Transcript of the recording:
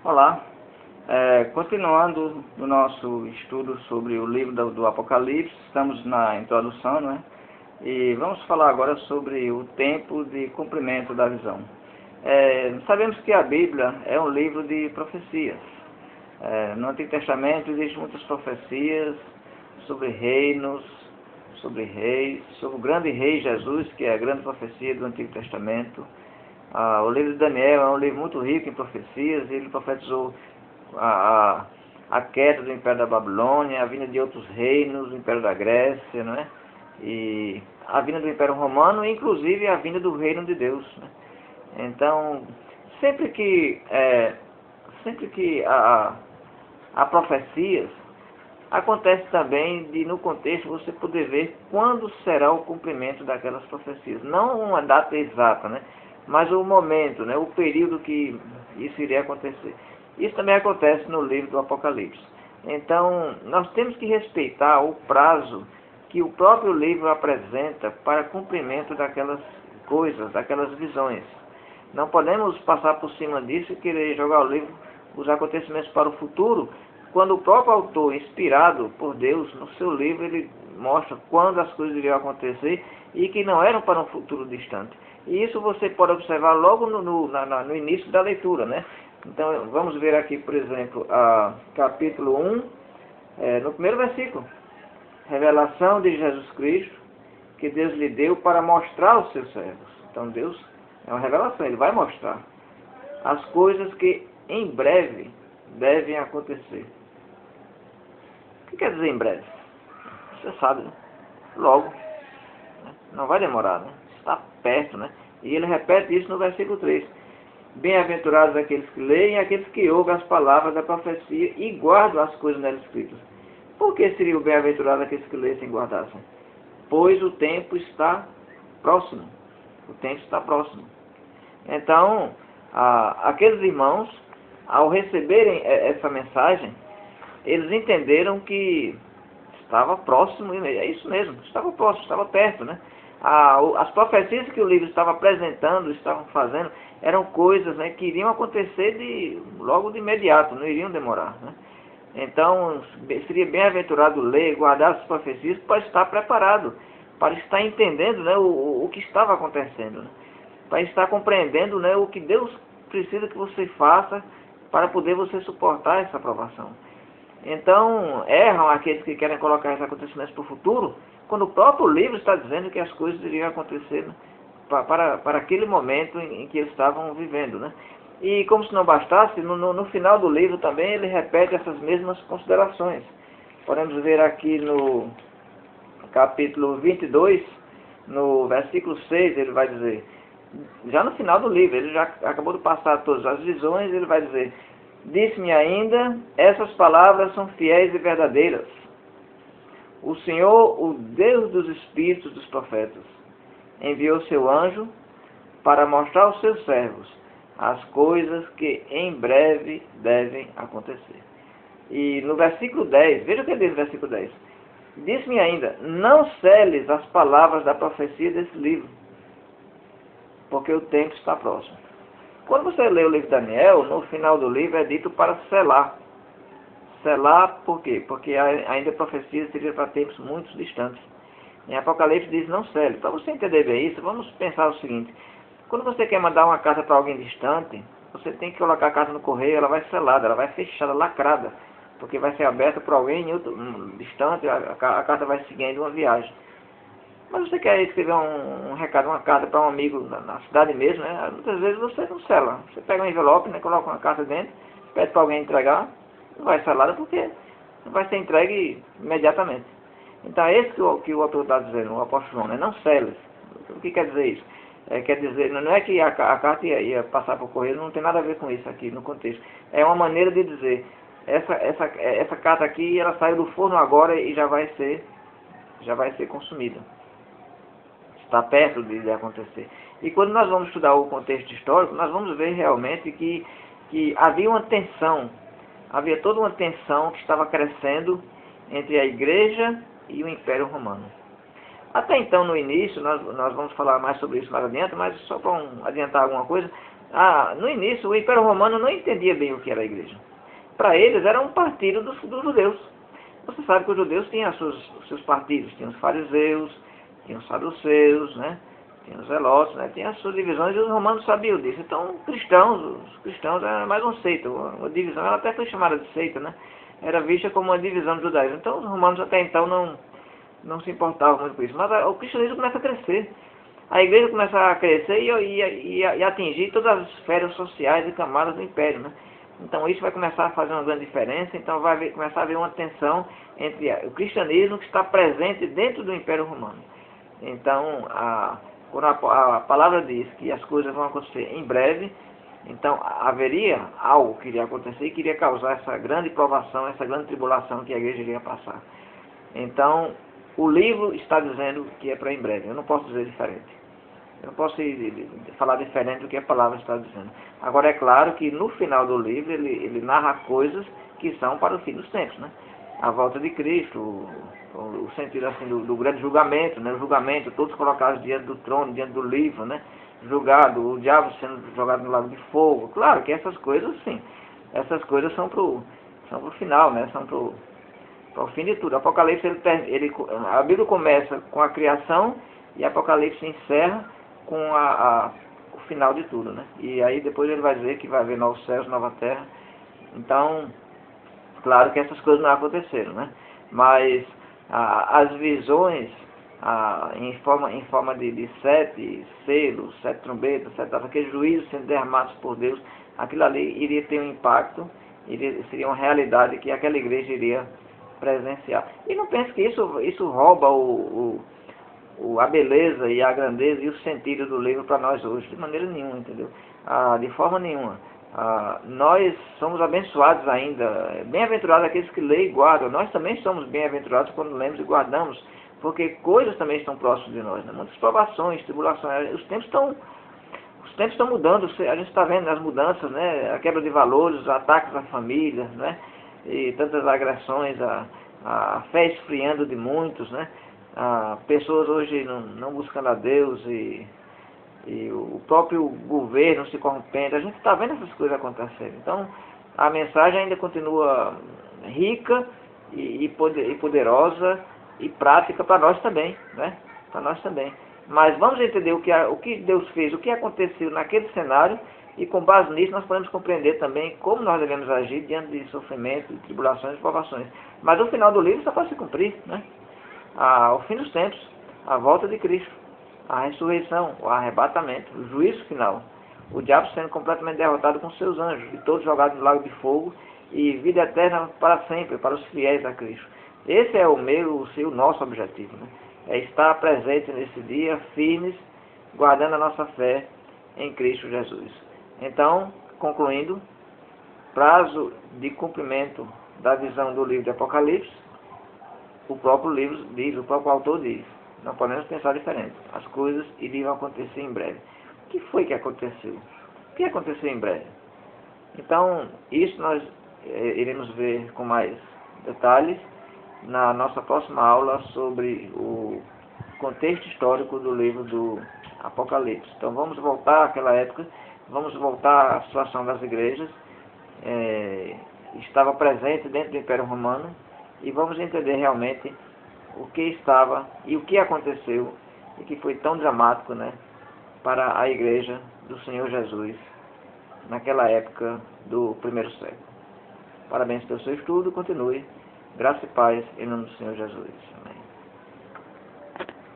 Olá, continuando o nosso estudo sobre o livro do Apocalipse, estamos na introdução, né? E vamos falar agora sobre o tempo de cumprimento da visão. Sabemos que a Bíblia é um livro de profecias. No Antigo Testamento existem muitas profecias sobre reinos, sobre reis, sobre o grande rei Jesus, que é a grande profecia do Antigo Testamento. O livro de Daniel é um livro muito rico em profecias. Ele profetizou a queda do Império da Babilônia, a vinda de outros reinos, o Império da Grécia, não é? E a vinda do Império Romano, e inclusive a vinda do Reino de Deus, né? Então, sempre que há profecias, acontece também de, no contexto, você poder ver quando será o cumprimento daquelas profecias. Não uma data exata, né? Mas o momento, né? O período que isso iria acontecer. Isso também acontece no livro do Apocalipse. Então, nós temos que respeitar o prazo que o próprio livro apresenta para cumprimento daquelas coisas, daquelas visões. Não podemos passar por cima disso e querer jogar o livro, os acontecimentos para o futuro, quando o próprio autor, inspirado por Deus, no seu livro, ele mostra quando as coisas iriam acontecer e que não eram para um futuro distante. E isso você pode observar logo no início da leitura, né? Então, vamos ver aqui, por exemplo, capítulo 1, no primeiro versículo. Revelação de Jesus Cristo, que Deus lhe deu para mostrar aos seus servos. Então, Deus é uma revelação, Ele vai mostrar as coisas que em breve devem acontecer. O que quer dizer em breve? Você sabe, né? Logo. Não vai demorar, né? Está perto, né? E ele repete isso no versículo 3. Bem-aventurados aqueles que leem e aqueles que ouvem as palavras da profecia e guardam as coisas nelas escritas. Por que seriam bem-aventurados aqueles que lessem e guardassem? Pois o tempo está próximo. O tempo está próximo. Então, aqueles irmãos, ao receberem essa mensagem, eles entenderam que estava próximo, é isso mesmo, estava próximo, estava perto, né? As profecias que o livro estava apresentando, estavam fazendo, eram coisas, né, que iriam acontecer logo de imediato, não iriam demorar, né? Então, seria bem-aventurado ler e guardar as profecias para estar preparado, para estar entendendo, né, o que estava acontecendo, né? Para estar compreendendo, né, o que Deus precisa que você faça para poder você suportar essa aprovação. Então, erram aqueles que querem colocar esses acontecimentos para o futuro, quando o próprio livro está dizendo que as coisas iriam acontecer, né, para aquele momento em que eles estavam vivendo, né? E como se não bastasse, no final do livro também ele repete essas mesmas considerações. Podemos ver aqui no capítulo 22, no versículo 6, ele vai dizer, já no final do livro, ele já acabou de passar todas as visões, ele vai dizer: disse-me ainda, essas palavras são fiéis e verdadeiras. O Senhor, o Deus dos espíritos dos profetas, enviou seu anjo para mostrar aos seus servos as coisas que em breve devem acontecer. E no versículo 10, veja o que diz no versículo 10. Disse-me ainda, não seles as palavras da profecia desse livro, porque o tempo está próximo. Quando você lê o livro de Daniel, no final do livro é dito para selar. Selar por quê? Porque ainda a profecia seria para tempos muito distantes. Em Apocalipse diz não cele. Para você entender bem isso, vamos pensar o seguinte. Quando você quer mandar uma carta para alguém distante, você tem que colocar a carta no correio, ela vai selada, ela vai fechada, lacrada, porque vai ser aberta por alguém distante, a carta vai seguindo uma viagem. Mas você quer escrever um recado, uma carta para um amigo na cidade mesmo, né? Muitas vezes você não sela. Você pega um envelope, né, coloca uma carta dentro, pede para alguém entregar, não vai selada porque não vai ser entregue imediatamente. Então é isso que o autor está dizendo, o apóstolo João, né? Não seles. O que quer dizer isso? Quer dizer, não é que a carta ia passar por correio, não tem nada a ver com isso aqui no contexto. É uma maneira de dizer, essa carta aqui, ela saiu do forno agora e já vai ser consumida. Está perto de acontecer. E quando nós vamos estudar o contexto histórico, nós vamos ver realmente que havia uma tensão, havia toda uma tensão que estava crescendo entre a igreja e o Império Romano. Até então, no início, nós vamos falar mais sobre isso mais adiante, mas só para adiantar alguma coisa, No início, o Império Romano não entendia bem o que era a igreja. Para eles, era um partido dos judeus. Você sabe que os judeus tinham os seus partidos. Tinham os fariseus, tinham os saduceus, né? Tinham os zelotes, né? Tinham as suas divisões, e os romanos sabiam disso. Então, os cristãos eram mais uma seita. Uma divisão, ela até foi chamada de seita, né? Era vista como uma divisão do judaísmo. Então, os romanos até então não se importavam muito com isso. Mas o cristianismo começa a crescer. A igreja começa a crescer e atingir todas as esferas sociais e camadas do império, né? Então isso vai começar a fazer uma grande diferença. Então vai começar a haver uma tensão entre o cristianismo que está presente dentro do Império Romano. Então, quando a palavra diz que as coisas vão acontecer em breve, então haveria algo que iria acontecer e que iria causar essa grande provação, essa grande tribulação que a igreja iria passar. Então, o livro está dizendo que é para em breve. Eu não posso dizer diferente. Eu não posso falar diferente do que a palavra está dizendo. Agora, é claro que no final do livro ele narra coisas que são para o fim dos tempos, né? A volta de Cristo, o sentido assim do grande julgamento, né? O julgamento, todos colocados diante do trono, diante do livro, né? Julgado, o diabo sendo jogado no lago de fogo. Claro que essas coisas, sim, essas coisas são para o final, né? São para o fim de tudo. Apocalipse, a Bíblia começa com a criação e Apocalipse encerra com o final de tudo, né? E aí depois ele vai dizer que vai haver novos céus, nova terra. Então, claro que essas coisas não aconteceram, né? Mas as visões em forma de 7 selos, 7 trombetas, aqueles juízos sendo derramados por Deus, aquilo ali iria ter um impacto, seria uma realidade que aquela igreja iria presenciar. E não pense que isso rouba a beleza e a grandeza e o sentido do livro para nós hoje, de maneira nenhuma, entendeu? De forma nenhuma. Nós somos abençoados ainda, bem-aventurados aqueles que leem e guardam. Nós também somos bem-aventurados quando lemos e guardamos, porque coisas também estão próximas de nós, né? Muitas provações, tribulações, os tempos estão mudando, a gente está vendo as mudanças, né? A quebra de valores, os ataques às famílias, né? E tantas agressões, a fé esfriando de muitos, né? Pessoas hoje não buscando a Deus e o próprio governo se corrompendo. A gente está vendo essas coisas acontecendo. Então, a mensagem ainda continua rica e poderosa e prática para nós também, né? Para nós também. Mas vamos entender o que Deus fez, o que aconteceu naquele cenário, e com base nisso nós podemos compreender também como nós devemos agir diante de sofrimento, de tribulações e provações. Mas o final do livro só pode se cumprir, né? O fim dos tempos, a volta de Cristo, a ressurreição, o arrebatamento, o juízo final, o diabo sendo completamente derrotado com seus anjos, e todos jogados no lago de fogo, e vida eterna para sempre, para os fiéis a Cristo. Esse é o nosso objetivo, né? É estar presente nesse dia, firmes, guardando a nossa fé em Cristo Jesus. Então, concluindo, prazo de cumprimento da visão do livro de Apocalipse, o próprio livro diz, o próprio autor diz, não podemos pensar diferente. As coisas iriam acontecer em breve. O que foi que aconteceu? O que aconteceu em breve? Então, isso nós iremos ver com mais detalhes na nossa próxima aula sobre o contexto histórico do livro do Apocalipse. Então, vamos voltar àquela época, vamos voltar à situação das igrejas, estava presente dentro do Império Romano, e vamos entender realmente o que estava e o que aconteceu e que foi tão dramático, né, para a igreja do Senhor Jesus naquela época do primeiro século. Parabéns pelo seu estudo, continue. Graça e paz em nome do Senhor Jesus. Amém.